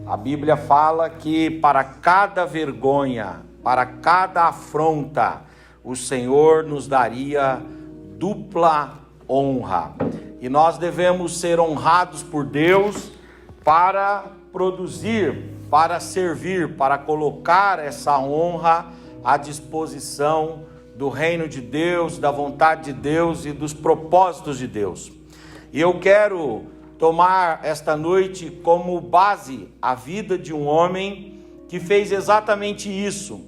A Bíblia fala que para cada vergonha, para cada afronta, o Senhor nos daria dupla honra. E nós devemos ser honrados por Deus para produzir, para servir, para colocar essa honra à disposição do reino de Deus, da vontade de Deus e dos propósitos de Deus. E eu quero tomar esta noite como base a vida de um homem que fez exatamente isso.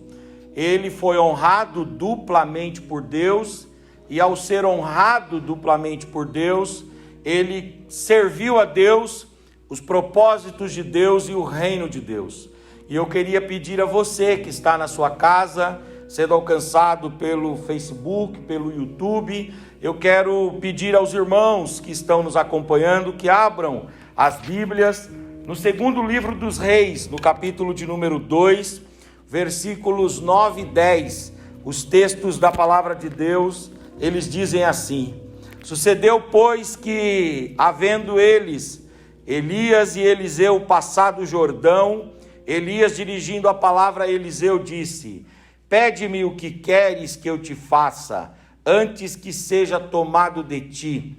Ele foi honrado duplamente por Deus, e ao ser honrado duplamente por Deus, ele serviu a Deus, os propósitos de Deus e o reino de Deus. E eu queria pedir a você que está na sua casa, sendo alcançado pelo Facebook, pelo YouTube, eu quero pedir aos irmãos que estão nos acompanhando que abram as Bíblias no segundo livro dos Reis, no capítulo de número 2, versículos 9 e 10. Os textos da palavra de Deus, eles dizem assim: Sucedeu, pois, que, havendo eles, Elias e Eliseu passado o Jordão, Elias, dirigindo a palavra a Eliseu, disse: Pede-me o que queres que eu te faça, antes que seja tomado de ti.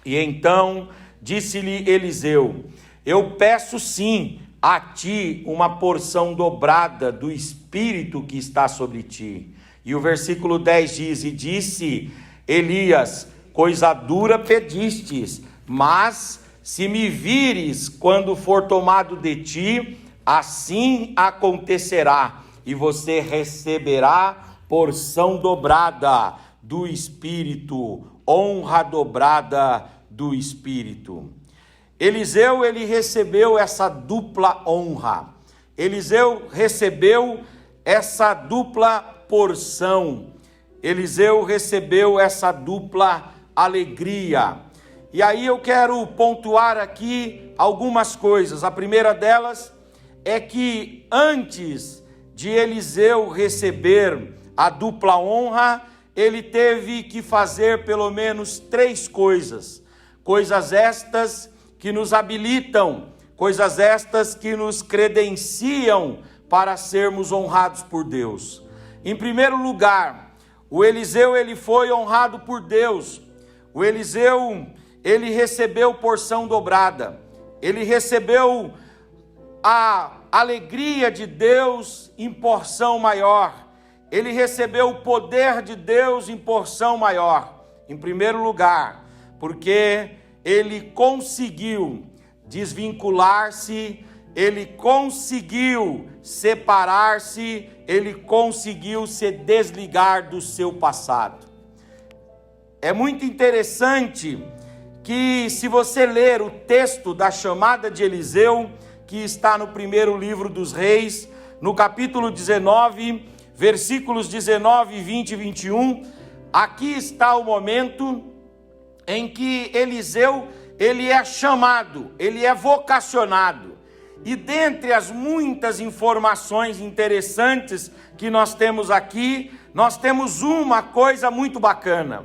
E então disse-lhe Eliseu: Eu peço sim a ti uma porção dobrada do Espírito que está sobre ti. E o versículo 10 diz: E disse Elias: Coisa dura pedistes, mas se me vires quando for tomado de ti, assim acontecerá, e você receberá porção dobrada do Espírito, honra dobrada do Espírito. Eliseu, ele recebeu essa dupla honra. Eliseu recebeu essa dupla porção. Eliseu recebeu essa dupla alegria. E aí eu quero pontuar aqui algumas coisas. A primeira delas é que antes de Eliseu receber a dupla honra, ele teve que fazer pelo menos 3 coisas. Coisas estas que nos habilitam, coisas estas que nos credenciam para sermos honrados por Deus. Em primeiro lugar, o Eliseu, ele foi honrado por Deus. O Eliseu, ele recebeu porção dobrada. Ele recebeu a alegria de Deus em porção maior. Ele recebeu o poder de Deus em porção maior. Em primeiro lugar, porque ele conseguiu desvincular-se, ele conseguiu separar-se, ele conseguiu se desligar do seu passado. É muito interessante que, se você ler o texto da chamada de Eliseu, que está no primeiro livro dos Reis, no capítulo 19, versículos 19, 20 e 21, aqui está o momento em que Eliseu, ele é chamado, ele é vocacionado. E dentre as muitas informações interessantes que nós temos aqui, nós temos uma coisa muito bacana.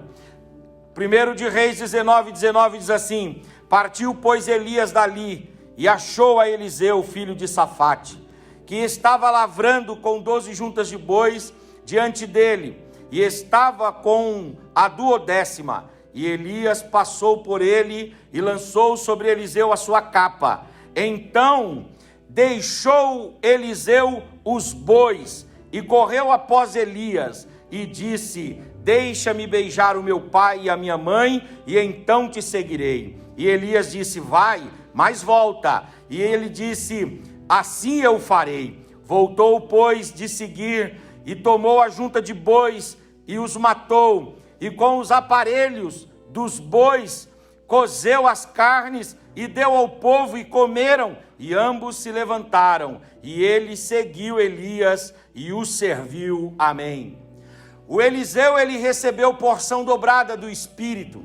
1 de Reis 19 diz assim: Partiu, pois, Elias dali, e achou a Eliseu, filho de Safate, que estava lavrando com 12 juntas de bois diante dele, e estava com a 12ª. E Elias passou por ele e lançou sobre Eliseu a sua capa. Então deixou Eliseu os bois e correu após Elias e disse: Deixa-me beijar o meu pai e a minha mãe, e então te seguirei. E Elias disse: Vai, mas volta. E ele disse: Assim eu farei. Voltou, pois, de seguir, e tomou a junta de bois e os matou, e com os aparelhos dos bois cozeu as carnes e deu ao povo, e comeram, e ambos se levantaram, e ele seguiu Elias e o serviu. Amém. O Eliseu, ele recebeu porção dobrada do Espírito.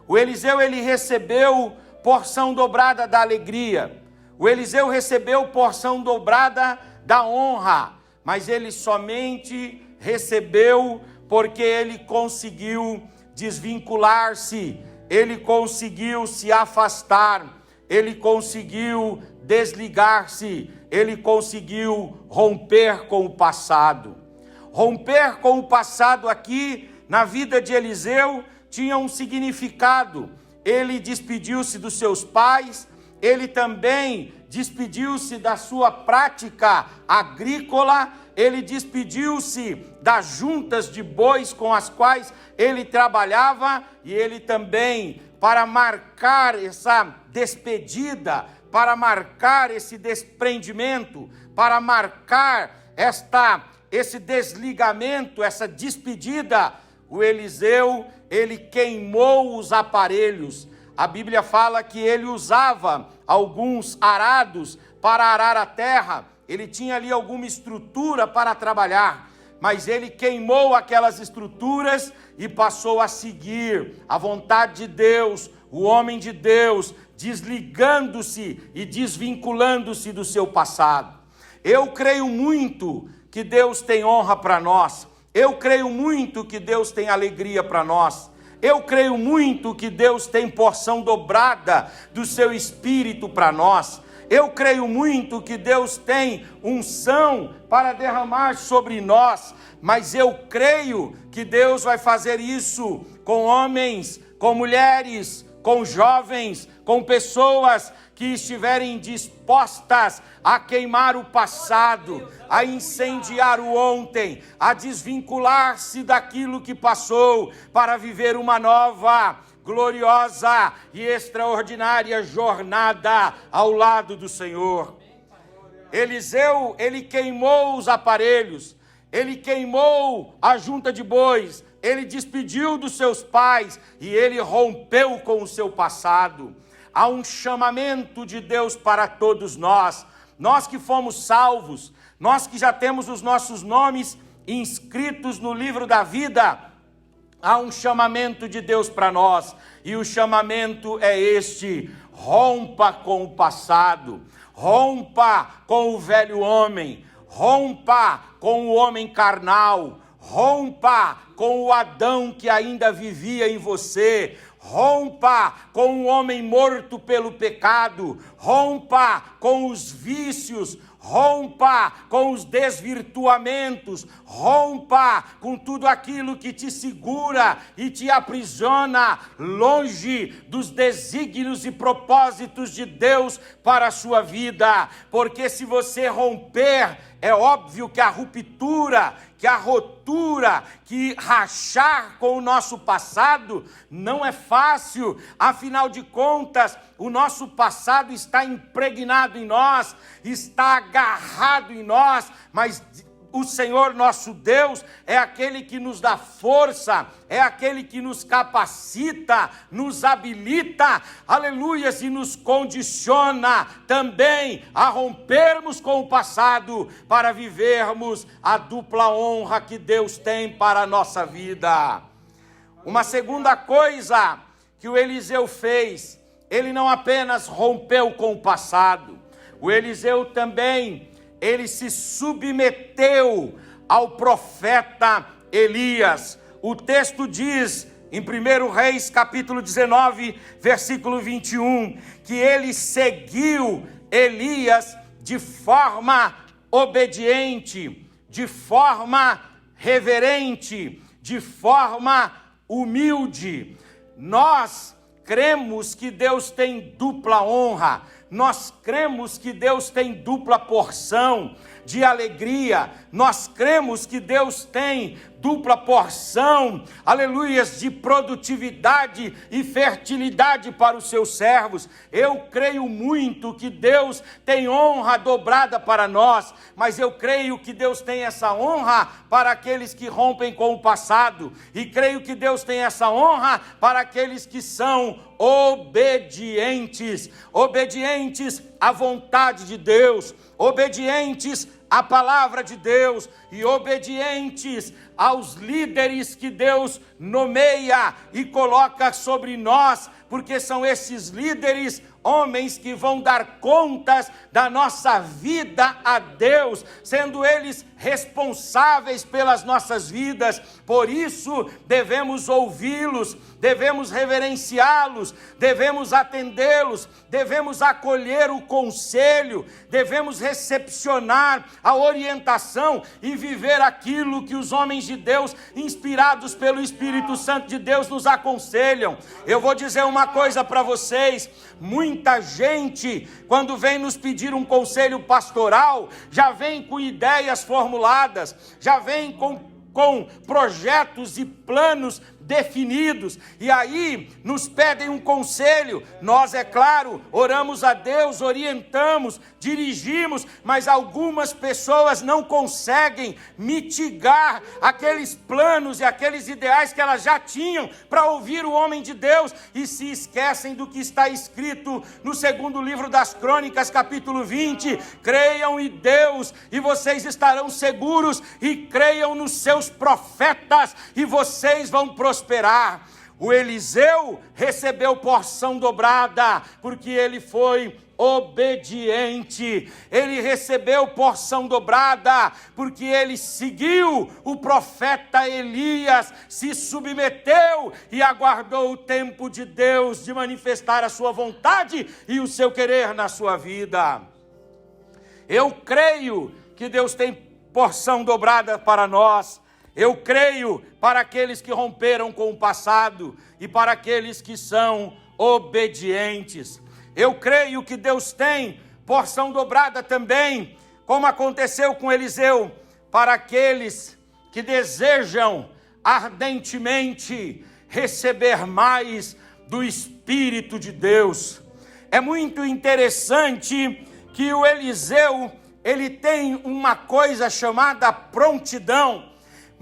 O Eliseu, ele recebeu porção dobrada da alegria. O Eliseu recebeu porção dobrada da honra, mas ele somente recebeu porque ele conseguiu desvincular-se, ele conseguiu se afastar, ele conseguiu desligar-se, ele conseguiu romper com o passado. Romper com o passado aqui, na vida de Eliseu, tinha um significado. Ele despediu-se dos seus pais, ele também despediu-se da sua prática agrícola, ele despediu-se das juntas de bois com as quais ele trabalhava, e ele também, para marcar essa despedida, para marcar esse desprendimento, para marcar esse desligamento, essa despedida, o Eliseu, ele queimou os aparelhos. A Bíblia fala que ele usava alguns arados para arar a terra, ele tinha ali alguma estrutura para trabalhar, mas ele queimou aquelas estruturas e passou a seguir a vontade de Deus, o homem de Deus, desligando-se e desvinculando-se do seu passado. Eu creio muito que Deus tem honra para nós, eu creio muito que Deus tem alegria para nós, eu creio muito que Deus tem porção dobrada do seu Espírito para nós. Eu creio muito que Deus tem unção para derramar sobre nós, mas eu creio que Deus vai fazer isso com homens, com mulheres, com jovens, com pessoas que estiverem dispostas a queimar o passado, a incendiar o ontem, a desvincular-se daquilo que passou para viver uma nova, gloriosa e extraordinária jornada ao lado do Senhor. Eliseu, ele queimou os aparelhos, ele queimou a junta de bois, ele despediu dos seus pais e ele rompeu com o seu passado. Há um chamamento de Deus para todos nós, nós que fomos salvos, nós que já temos os nossos nomes inscritos no livro da vida. Há um chamamento de Deus para nós, e o chamamento é este: rompa com o passado, rompa com o velho homem, rompa com o homem carnal, rompa com o Adão que ainda vivia em você, rompa com o homem morto pelo pecado, rompa com os vícios, rompa com os desvirtuamentos, rompa com tudo aquilo que te segura e te aprisiona longe dos desígnios e propósitos de Deus para a sua vida, porque se você romper, é óbvio que a ruptura, que a rotura, que rachar com o nosso passado não é fácil. Afinal de contas, o nosso passado está impregnado em nós, está agarrado em nós, mas o Senhor nosso Deus é aquele que nos dá força, é aquele que nos capacita, nos habilita, aleluia, e nos condiciona também a rompermos com o passado para vivermos a dupla honra que Deus tem para a nossa vida. Uma segunda coisa que o Eliseu fez, ele não apenas rompeu com o passado, o Eliseu também, ele se submeteu ao profeta Elias. O texto diz, em 1 Reis, capítulo 19, versículo 21, que ele seguiu Elias de forma obediente, de forma reverente, de forma humilde. Nós cremos que Deus tem dupla honra, nós cremos que Deus tem dupla porção de alegria, nós cremos que Deus tem dupla porção, aleluias, de produtividade e fertilidade para os seus servos. Eu creio muito que Deus tem honra dobrada para nós, mas eu creio que Deus tem essa honra para aqueles que rompem com o passado, e creio que Deus tem essa honra para aqueles que são obedientes, obedientes à vontade de Deus, obedientes à palavra de Deus e obedientes aos líderes que Deus nomeia e coloca sobre nós, porque são esses líderes homens que vão dar contas da nossa vida a Deus, sendo eles responsáveis pelas nossas vidas. Por isso, devemos ouvi-los, devemos reverenciá-los, devemos atendê-los, devemos acolher o conselho, devemos recepcionar a orientação e viver aquilo que os homens de Deus, inspirados pelo Espírito Santo de Deus, nos aconselham. Eu vou dizer uma coisa para vocês: muita gente, quando vem nos pedir um conselho pastoral, já vem com ideias formuladas, já vem com projetos e planos definidos, e aí nos pedem um conselho. Nós, é claro, oramos a Deus, orientamos, dirigimos, mas algumas pessoas não conseguem mitigar aqueles planos e aqueles ideais que elas já tinham para ouvir o homem de Deus, e se esquecem do que está escrito no segundo livro das Crônicas, capítulo 20, creiam em Deus e vocês estarão seguros, e creiam nos seus profetas e vocês vão prosperar. O Eliseu recebeu porção dobrada, porque ele foi obediente. Ele recebeu porção dobrada, porque ele seguiu o profeta Elias, se submeteu e aguardou o tempo de Deus de manifestar a sua vontade e o seu querer na sua vida. Eu creio que Deus tem porção dobrada para nós. Eu creio para aqueles que romperam com o passado e para aqueles que são obedientes. Eu creio que Deus tem porção dobrada também, como aconteceu com Eliseu, para aqueles que desejam ardentemente receber mais do Espírito de Deus. É muito interessante que o Eliseu, ele tem uma coisa chamada prontidão.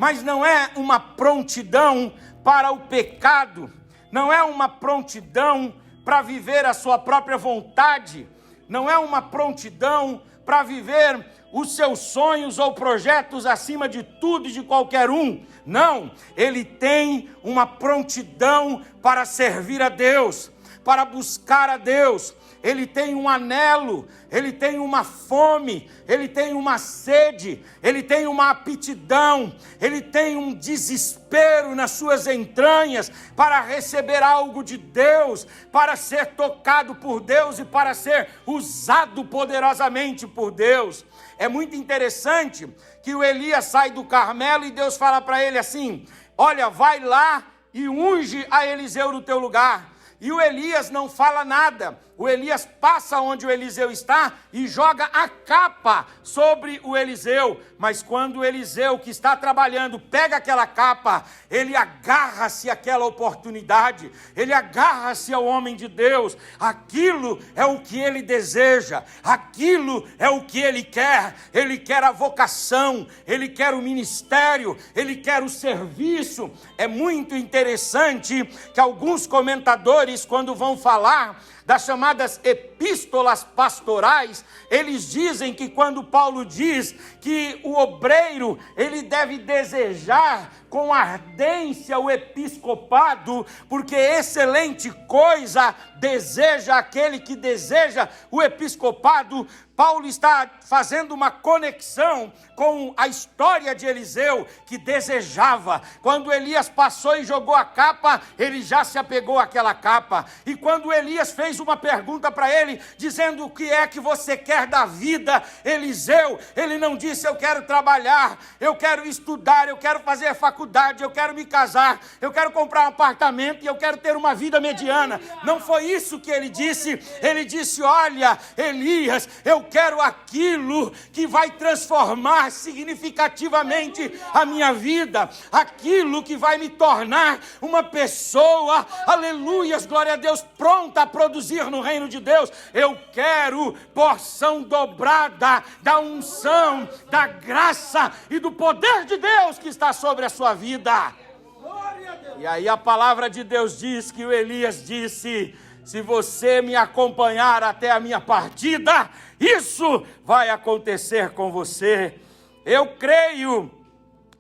Mas não é uma prontidão para o pecado, não é uma prontidão para viver a sua própria vontade, não é uma prontidão para viver os seus sonhos ou projetos acima de tudo e de qualquer um. Não, ele tem uma prontidão para servir a Deus, para buscar a Deus. Ele tem um anelo, ele tem uma fome, ele tem uma sede, ele tem uma aptidão, ele tem um desespero nas suas entranhas para receber algo de Deus, para ser tocado por Deus e para ser usado poderosamente por Deus. É muito interessante que o Elias sai do Carmelo e Deus fala para ele assim: olha, vai lá e unge a Eliseu no teu lugar. E o Elias não fala nada. O Elias passa onde o Eliseu está e joga a capa sobre o Eliseu. Mas quando o Eliseu, que está trabalhando, pega aquela capa, ele agarra-se àquela oportunidade, ele agarra-se ao homem de Deus. Aquilo é o que ele deseja, aquilo é o que ele quer. Ele quer a vocação, ele quer o ministério, ele quer o serviço. É muito interessante que alguns comentadores, quando vão falar das chamadas epístolas pastorais, eles dizem que quando Paulo diz que o obreiro, ele deve desejar com ardência o episcopado, porque excelente coisa deseja aquele que deseja o episcopado. Paulo está fazendo uma conexão com a história de Eliseu, que desejava. Quando Elias passou e jogou a capa, ele já se apegou àquela capa. E quando Elias fez uma pergunta para ele, dizendo: o que é que você quer da vida, Eliseu? Ele não disse: eu quero trabalhar, eu quero estudar, eu quero fazer faculdade, eu quero me casar, eu quero comprar um apartamento e eu quero ter uma vida mediana. Não foi isso que ele disse. Ele disse: olha, Elias, eu quero aquilo que vai transformar significativamente a minha vida, aquilo que vai me tornar uma pessoa, aleluias, glória a Deus, pronta a produzir no reino de Deus. Eu quero porção dobrada da unção, da graça e do poder de Deus que está sobre a sua vida. E aí a palavra de Deus diz que o Elias disse: se você me acompanhar até a minha partida, isso vai acontecer com você. Eu creio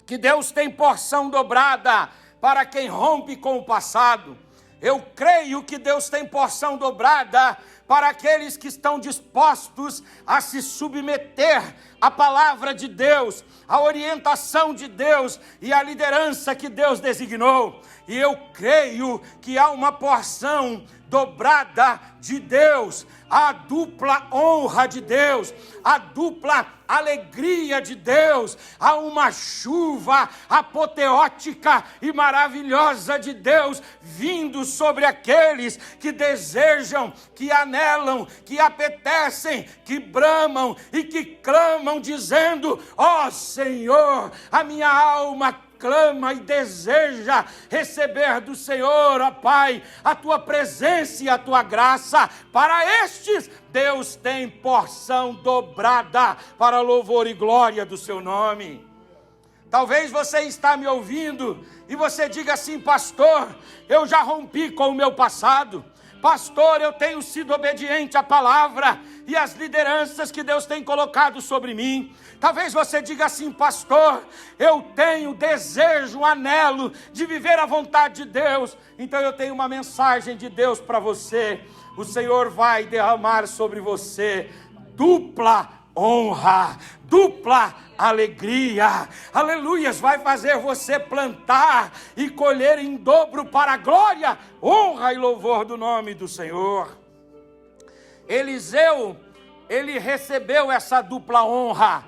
que Deus tem porção dobrada para quem rompe com o passado. Eu creio que Deus tem porção dobrada para aqueles que estão dispostos a se submeter à palavra de Deus, à orientação de Deus e à liderança que Deus designou. E eu creio que há uma porção dobrada de Deus, a dupla honra de Deus, a dupla alegria de Deus, há uma chuva apoteótica e maravilhosa de Deus vindo sobre aqueles que desejam, que anelam, que apetecem, que bramam e que clamam dizendo: ó Senhor, a minha alma clama e deseja receber do Senhor, ó Pai, a tua presença e a tua graça. Para estes, Deus tem porção dobrada para louvor e glória do seu nome. Talvez você está me ouvindo e você diga assim: pastor, eu já rompi com o meu passado. Pastor, eu tenho sido obediente à palavra e às lideranças que Deus tem colocado sobre mim. Talvez você diga assim: pastor, eu tenho desejo, anelo de viver a vontade de Deus. Então eu tenho uma mensagem de Deus para você. O Senhor vai derramar sobre você dupla honra, dupla alegria, aleluias, vai fazer você plantar e colher em dobro para a glória, honra e louvor do nome do Senhor. Eliseu, ele recebeu essa dupla honra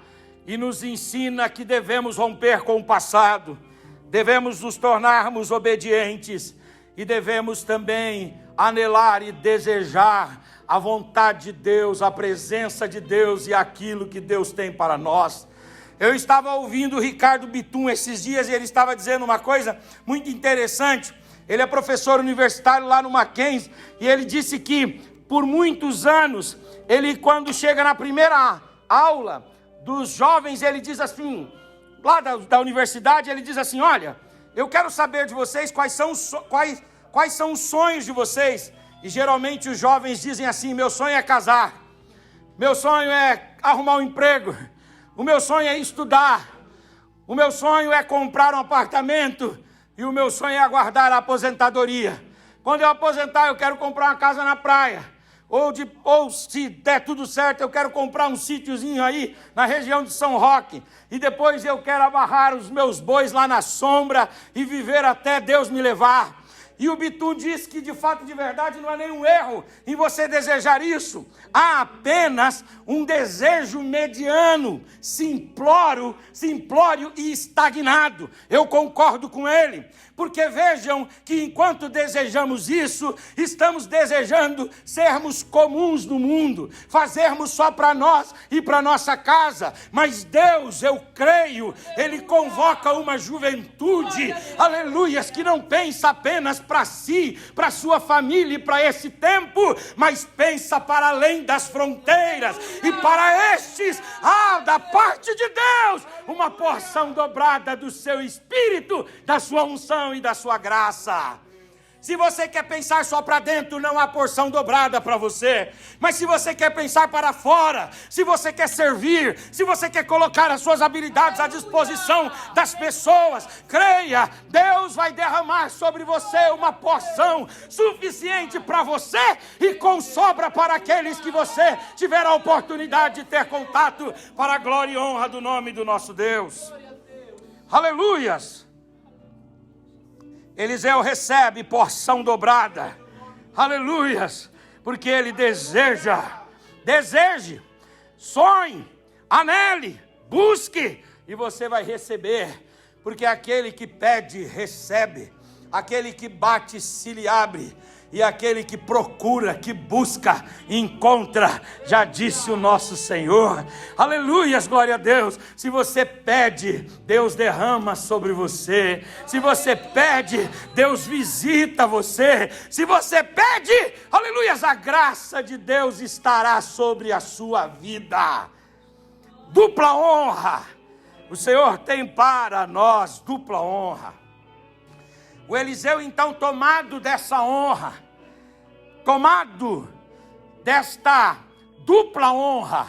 e nos ensina que devemos romper com o passado, devemos nos tornarmos obedientes e devemos também anelar e desejar a vontade de Deus, a presença de Deus e aquilo que Deus tem para nós. Eu estava ouvindo o Ricardo Bitum esses dias e ele estava dizendo uma coisa muito interessante. Ele é professor universitário lá no Mackenzie e ele disse que por muitos anos, ele quando chega na primeira aula dos jovens, ele diz assim, lá da universidade, ele diz assim: olha, eu quero saber de vocês quais são os sonhos de vocês. E geralmente os jovens dizem assim: meu sonho é casar, meu sonho é arrumar um emprego, o meu sonho é estudar, o meu sonho é comprar um apartamento e o meu sonho é aguardar a aposentadoria. Quando eu aposentar, eu quero comprar uma casa na praia, ou se der tudo certo, eu quero comprar um sítiozinho aí na região de São Roque, e depois eu quero amarrar os meus bois lá na sombra e viver até Deus me levar. E o Bitum diz que de fato, de verdade, não há nenhum erro em você desejar isso. Há apenas um desejo mediano, simplório e estagnado. Eu concordo com ele, porque vejam que enquanto desejamos isso, estamos desejando sermos comuns no mundo, fazermos só para nós e para nossa casa. Mas Deus, eu creio, Ele convoca uma juventude, aleluias, que não pensa apenas para si, para sua família e para esse tempo, mas pensa para além das fronteiras. E para estes, da parte de Deus, uma porção dobrada do seu Espírito, da sua unção e da sua graça. Se você quer pensar só para dentro, não há porção dobrada para você. Mas se você quer pensar para fora, se você quer servir, se você quer colocar as suas habilidades à disposição das pessoas, creia, Deus vai derramar sobre você uma porção suficiente para você e com sobra para aqueles que você tiver a oportunidade de ter contato, para a glória e honra do nome do nosso Deus. Aleluias! Eliseu recebe porção dobrada, aleluias, porque ele deseje, sonhe, anele, busque, e você vai receber, porque aquele que pede, recebe, aquele que bate, se lhe abre, e aquele que procura, que busca, encontra, já disse o nosso Senhor. Aleluias, glória a Deus. Se você pede, Deus derrama sobre você. Se você pede, Deus visita você. Se você pede, aleluias, a graça de Deus estará sobre a sua vida. Dupla honra. O Senhor tem para nós dupla honra. O Eliseu, então, tomado dessa honra, tomado desta dupla honra,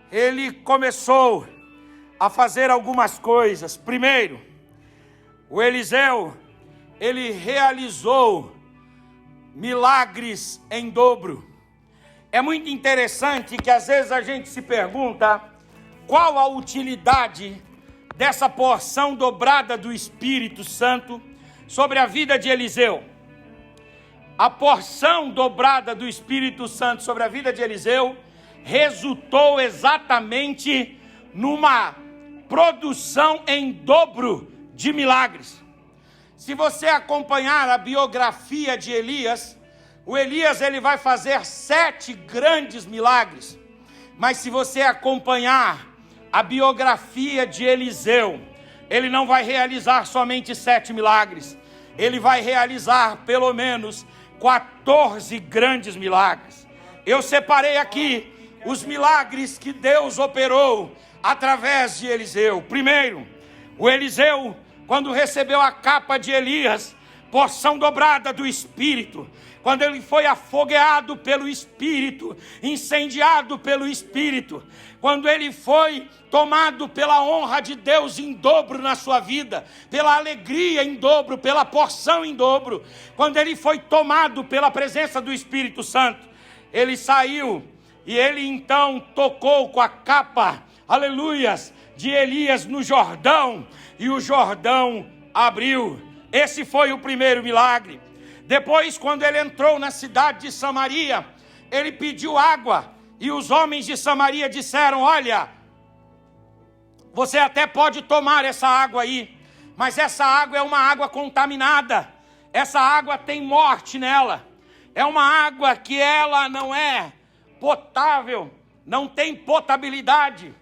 ele começou a fazer algumas coisas. Primeiro, o Eliseu, ele realizou milagres em dobro. É muito interessante que às vezes a gente se pergunta qual a utilidade dessa porção dobrada do Espírito Santo sobre a vida de Eliseu. A porção dobrada do Espírito Santo sobre a vida de Eliseu resultou exatamente numa produção em dobro de milagres. Se você acompanhar a biografia de Elias, o Elias ele vai fazer 7 grandes milagres. Mas se você acompanhar a biografia de Eliseu, ele não vai realizar somente 7 milagres. Ele vai realizar pelo menos 14 grandes milagres. Eu separei aqui os milagres que Deus operou através de Eliseu. Primeiro, o Eliseu, quando recebeu a capa de Elias, porção dobrada do Espírito, quando ele foi afogueado pelo Espírito, incendiado pelo Espírito, quando ele foi tomado pela honra de Deus em dobro na sua vida, pela alegria em dobro, pela porção em dobro, quando ele foi tomado pela presença do Espírito Santo, ele saiu e ele então tocou com a capa, aleluias, de Elias no Jordão, e o Jordão abriu. Esse foi o primeiro milagre. Depois, quando ele entrou na cidade de Samaria, ele pediu água, e os homens de Samaria disseram: olha, você até pode tomar essa água aí, mas essa água é uma água contaminada, essa água tem morte nela, é uma água que ela não é potável, não tem potabilidade,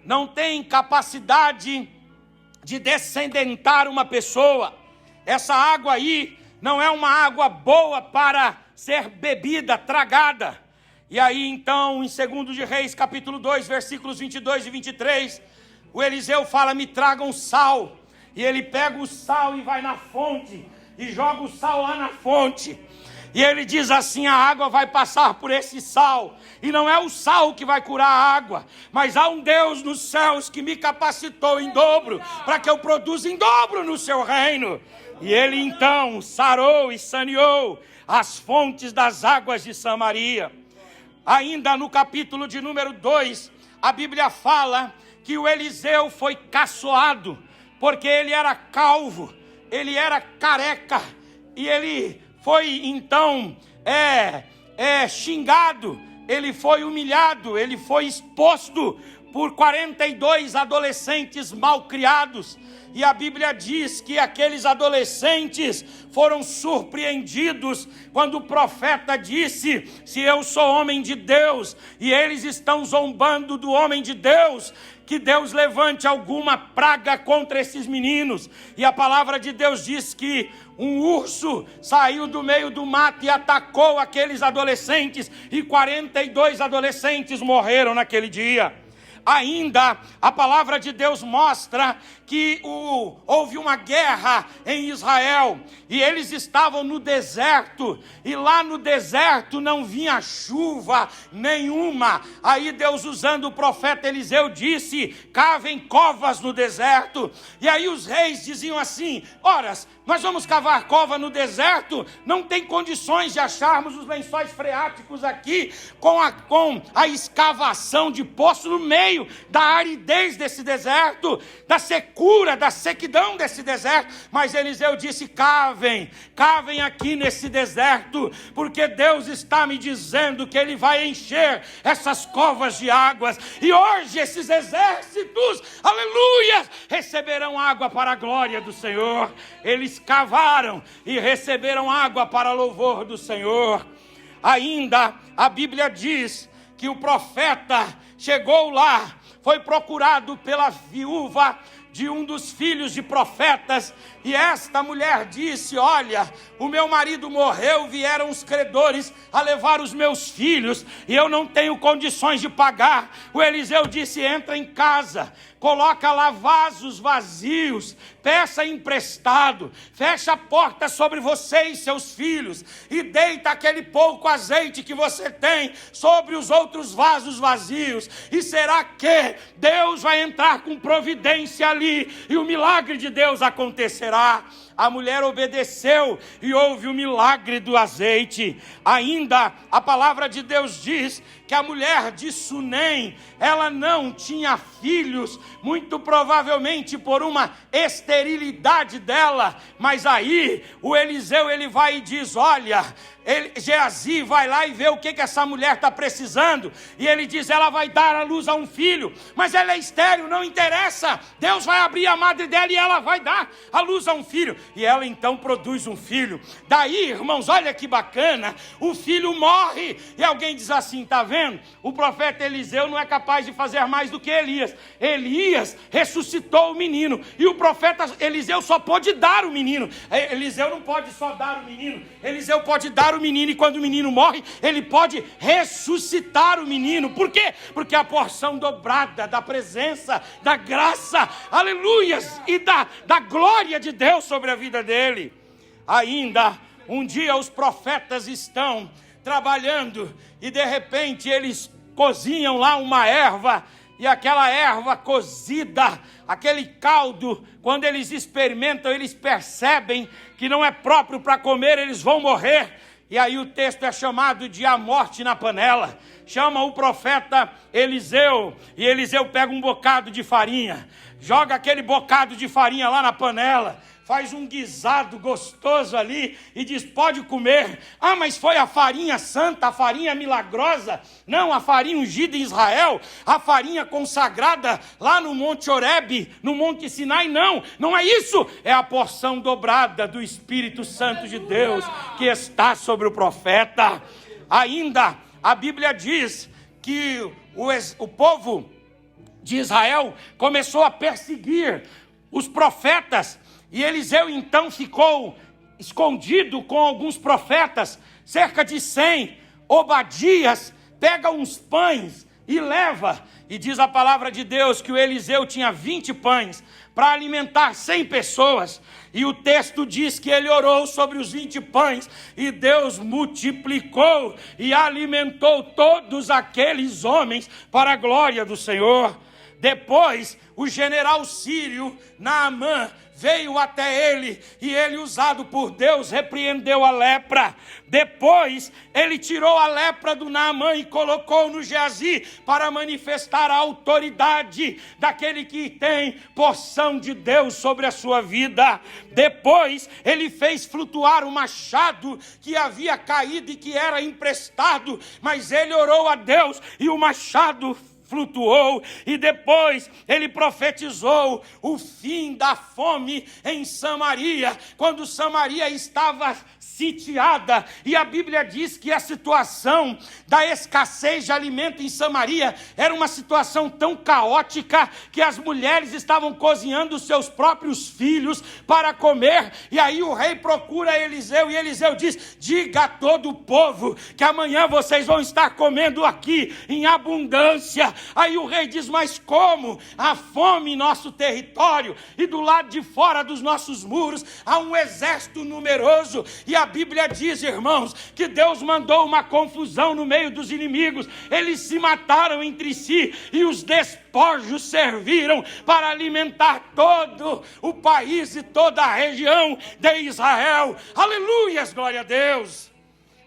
não tem capacidade de descendentar uma pessoa. Essa água aí não é uma água boa para ser bebida, tragada. E aí então, em 2 de Reis, capítulo 2, versículos 22 e 23, o Eliseu fala: me tragam sal. E ele pega o sal e vai na fonte, e joga o sal lá na fonte. E ele diz assim: a água vai passar por esse sal, e não é o sal que vai curar a água, mas há um Deus nos céus que me capacitou em dobro, para que eu produza em dobro no seu reino. E ele então sarou e saneou as fontes das águas de Samaria. Ainda no capítulo de número 2, a Bíblia fala que o Eliseu foi caçoado, porque ele era calvo, ele era careca, e ele foi então xingado, ele foi humilhado, ele foi exposto por 42 adolescentes malcriados. E a Bíblia diz que aqueles adolescentes foram surpreendidos quando o profeta disse: se eu sou homem de Deus e eles estão zombando do homem de Deus, que Deus levante alguma praga contra esses meninos. E a palavra de Deus diz que um urso saiu do meio do mato e atacou aqueles adolescentes, e 42 adolescentes morreram naquele dia. Ainda a palavra de Deus mostra que houve uma guerra em Israel, e eles estavam no deserto, e lá no deserto não vinha chuva nenhuma. Aí Deus, usando o profeta Eliseu, disse: cavem covas no deserto. E aí os reis diziam assim: ora, nós vamos cavar cova no deserto? Não tem condições de acharmos os lençóis freáticos aqui com a escavação de poço no meio da aridez desse deserto, da secura, da sequidão desse deserto. Mas Eliseu disse: cavem aqui nesse deserto, porque Deus está me dizendo que Ele vai encher essas covas de águas, e hoje esses exércitos, aleluia, receberão água para a glória do Senhor. Eles cavaram e receberam água para louvor do Senhor. Ainda a Bíblia diz que o profeta chegou lá, foi procurado pela viúva de um dos filhos de profetas, e esta mulher disse: olha, o meu marido morreu, vieram os credores a levar os meus filhos, e eu não tenho condições de pagar. O Eliseu disse: entra em casa, coloca lá vasos vazios, peça emprestado, fecha a porta sobre você e seus filhos, e deita aquele pouco azeite que você tem sobre os outros vasos vazios, e será que Deus vai entrar com providência ali, e o milagre de Deus acontecerá. a mulher obedeceu e houve o milagre do azeite. Ainda a palavra de Deus diz que a mulher de Sunem, ela não tinha filhos, muito provavelmente por uma esterilidade dela, mas aí o Eliseu ele vai e diz, olha, Geazi vai lá e vê o que essa mulher está precisando, e ele diz, ela vai dar à luz a um filho, mas ela é estéril, não interessa, Deus vai abrir a madre dela e ela vai dar à luz a um filho, e ela então produz um filho. Daí, irmãos, olha que bacana, o filho morre, e alguém diz assim, está vendo? O profeta Eliseu não é capaz de fazer mais do que Elias. Elias ressuscitou o menino, e o profeta Eliseu só pode dar o menino. Eliseu não pode só dar o menino, Eliseu pode dar o menino, e quando o menino morre, ele pode ressuscitar o menino. Por quê? Porque a porção dobrada da presença, da graça, aleluias, e da glória de Deus sobre a vida dele. Ainda, um dia os profetas estão trabalhando, e de repente eles cozinham lá uma erva, e aquela erva cozida, aquele caldo, quando eles experimentam, eles percebem que não é próprio para comer, eles vão morrer. E aí o texto é chamado de a morte na panela. Chama o profeta Eliseu, e Eliseu pega um bocado de farinha, joga aquele bocado de farinha lá na panela, faz um guisado gostoso ali e diz, pode comer. Ah, mas foi a farinha santa, a farinha milagrosa? Não, a farinha ungida em Israel, a farinha consagrada lá no Monte Horebe, no Monte Sinai? Não, não é isso. É a porção dobrada do Espírito Santo de Deus que está sobre o profeta. Ainda, a Bíblia diz que o povo de Israel começou a perseguir os profetas, e Eliseu então ficou escondido com alguns profetas, cerca de 100. Obadias pega uns pães e leva, e diz a palavra de Deus que o Eliseu tinha 20 pães para alimentar 100 pessoas, e o texto diz que ele orou sobre os 20 pães, e Deus multiplicou e alimentou todos aqueles homens para a glória do Senhor. Depois, o general sírio Naamã veio até ele, e ele, usado por Deus, repreendeu a lepra. Depois, ele tirou a lepra do Naamã e colocou no Geazi, para manifestar a autoridade daquele que tem porção de Deus sobre a sua vida. Depois, ele fez flutuar o machado que havia caído e que era emprestado, mas ele orou a Deus, e o machado flutuou. E depois ele profetizou o fim da fome em Samaria, quando Samaria estava sitiada, e a Bíblia diz que a situação da escassez de alimento em Samaria era uma situação tão caótica que as mulheres estavam cozinhando os seus próprios filhos para comer. E aí o rei procura Eliseu, e Eliseu diz, diga a todo o povo que amanhã vocês vão estar comendo aqui em abundância. Aí o rei diz, mas como? Há fome em nosso território, e do lado de fora dos nossos muros há um exército numeroso. E a Bíblia diz, irmãos, que Deus mandou uma confusão no meio dos inimigos. Eles se mataram entre si, e os despojos serviram para alimentar todo o país e toda a região de Israel. Aleluias, glória a Deus.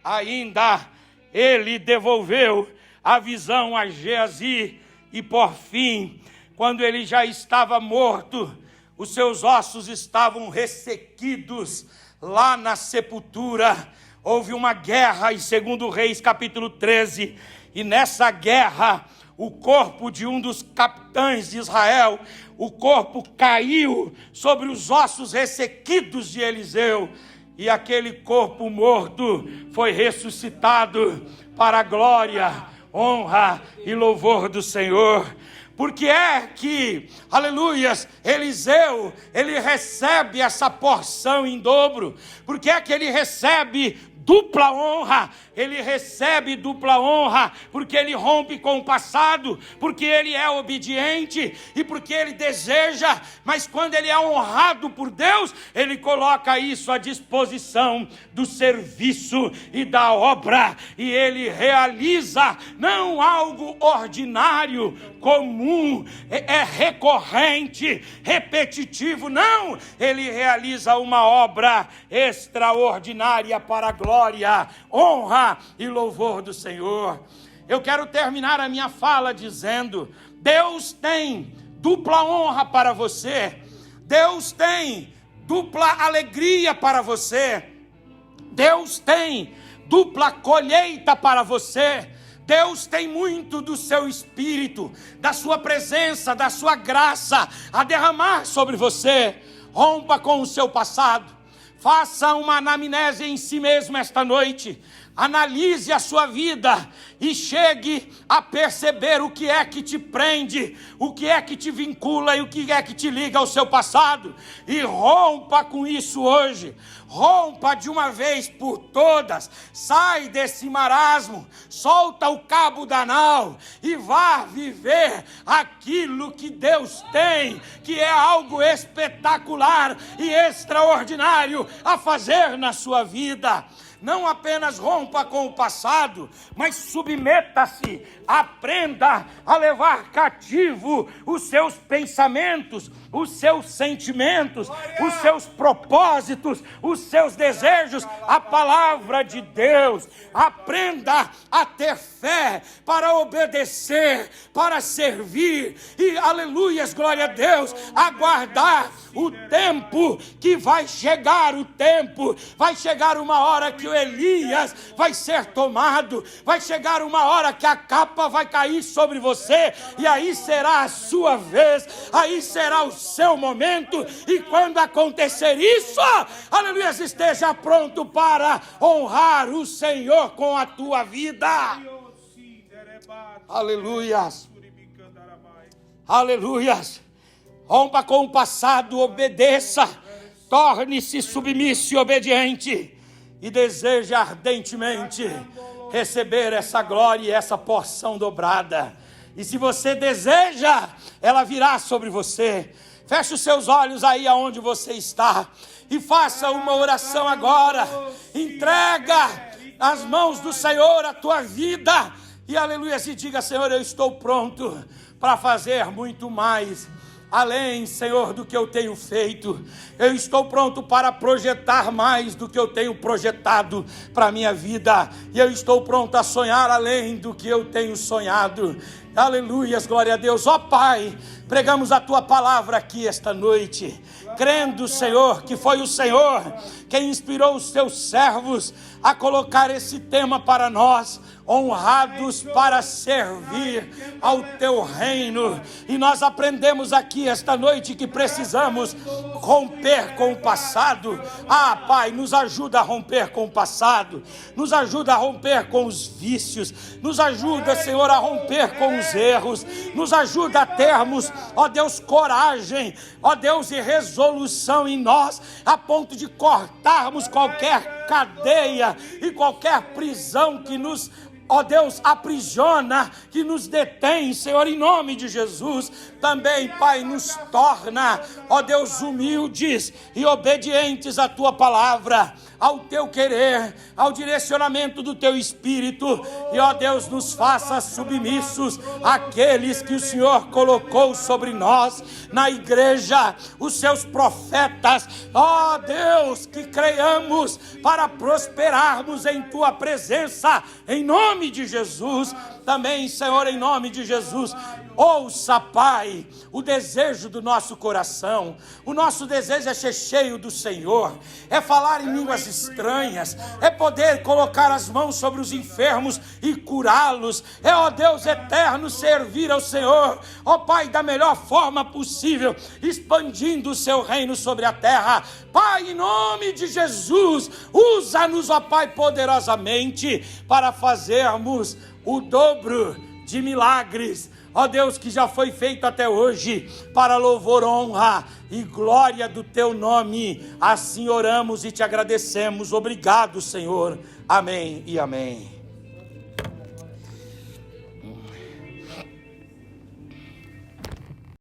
Ainda ele devolveu a visão a Geazi, e por fim, quando ele já estava morto, os seus ossos estavam ressequidos lá na sepultura. Houve uma guerra em 2 Reis capítulo 13, e nessa guerra o corpo de um dos capitães de Israel, o corpo caiu sobre os ossos ressequidos de Eliseu, e aquele corpo morto foi ressuscitado para a glória, honra e louvor do Senhor. Porque é que, aleluias, Eliseu, ele recebe essa porção em dobro? Porque é que ele recebe dupla honra. Ele recebe dupla honra porque ele rompe com o passado, porque ele é obediente e porque ele deseja, mas quando ele é honrado por Deus, ele coloca isso à disposição do serviço e da obra, e ele realiza não algo ordinário, comum, recorrente, repetitivo, não, ele realiza uma obra extraordinária para a glória, honra e louvor do Senhor. Eu quero terminar a minha fala dizendo: Deus tem dupla honra para você, Deus tem dupla alegria para você, Deus tem dupla colheita para você, Deus tem muito do seu Espírito, da sua presença, da sua graça a derramar sobre você. Rompa com o seu passado, faça uma anamnese em si mesmo esta noite, analise a sua vida e chegue a perceber o que é que te prende, o que é que te vincula e o que é que te liga ao seu passado, e rompa com isso hoje. Rompa de uma vez por todas, sai desse marasmo, solta o cabo da nau e vá viver aquilo que Deus tem, que é algo espetacular e extraordinário a fazer na sua vida. Não apenas rompa com o passado, mas submeta-se, aprenda a levar cativo os seus pensamentos, os seus sentimentos, os seus propósitos, os seus desejos, a palavra de Deus. Aprenda a ter fé para obedecer, para servir e, aleluias, glória a Deus, aguardar o tempo que vai chegar, vai chegar uma hora que o Elias vai ser tomado, vai chegar uma hora que a capa vai cair sobre você, e aí será a sua vez, aí será o seu momento, e quando acontecer isso, aleluia, esteja pronto para honrar o Senhor com a tua vida. Aleluias, aleluias. Rompa com o passado, obedeça, torne-se submisso e obediente, e deseja ardentemente receber essa glória e essa porção dobrada. E se você deseja, ela virá sobre você. Feche os seus olhos aí aonde você está e faça uma oração agora. Entrega nas mãos do Senhor a tua vida e, aleluia, se diga: Senhor, eu estou pronto para fazer muito mais, além, Senhor, do que eu tenho feito. Eu estou pronto para projetar mais do que eu tenho projetado para a minha vida. E eu estou pronto a sonhar além do que eu tenho sonhado. Aleluias, glória a Deus. Ó Pai, pregamos a Tua palavra aqui esta noite, crendo, Senhor, que foi o Senhor quem inspirou os Teus servos a colocar esse tema para nós, honrados para servir ao Teu reino. E nós aprendemos aqui esta noite que precisamos romper com o passado. Ah, Pai, nos ajuda a romper com o passado, nos ajuda a romper com os vícios, nos ajuda, Senhor, a romper com os erros, nos ajuda a termos, ó Deus, coragem, ó Deus, e resolução em nós, a ponto de cortarmos qualquer cadeia e qualquer prisão que nos, ó Deus, aprisiona, que nos detém, Senhor, em nome de Jesus. Também, Pai, nos torna, ó Deus, humildes e obedientes à Tua palavra, ao Teu querer, ao direcionamento do Teu Espírito. E, ó Deus, nos faça submissos àqueles que o Senhor colocou sobre nós, na igreja, os Seus profetas. Ó Deus, que creiamos para prosperarmos em Tua presença, em nome de Jesus. Também, Senhor, em nome de Jesus, ouça, Pai, o desejo do nosso coração. O nosso desejo é ser cheio do Senhor, é falar em línguas estranhas, é poder colocar as mãos sobre os enfermos e curá-los, é, ó Deus eterno, servir ao Senhor, ó Pai, da melhor forma possível, expandindo o Seu reino sobre a terra. Pai, em nome de Jesus, usa-nos, ó Pai, poderosamente para fazermos o dobro de milagres, ó Deus, que já foi feito até hoje, para louvor, honra e glória do teu nome. Assim oramos e te agradecemos. Obrigado, Senhor. Amém e amém.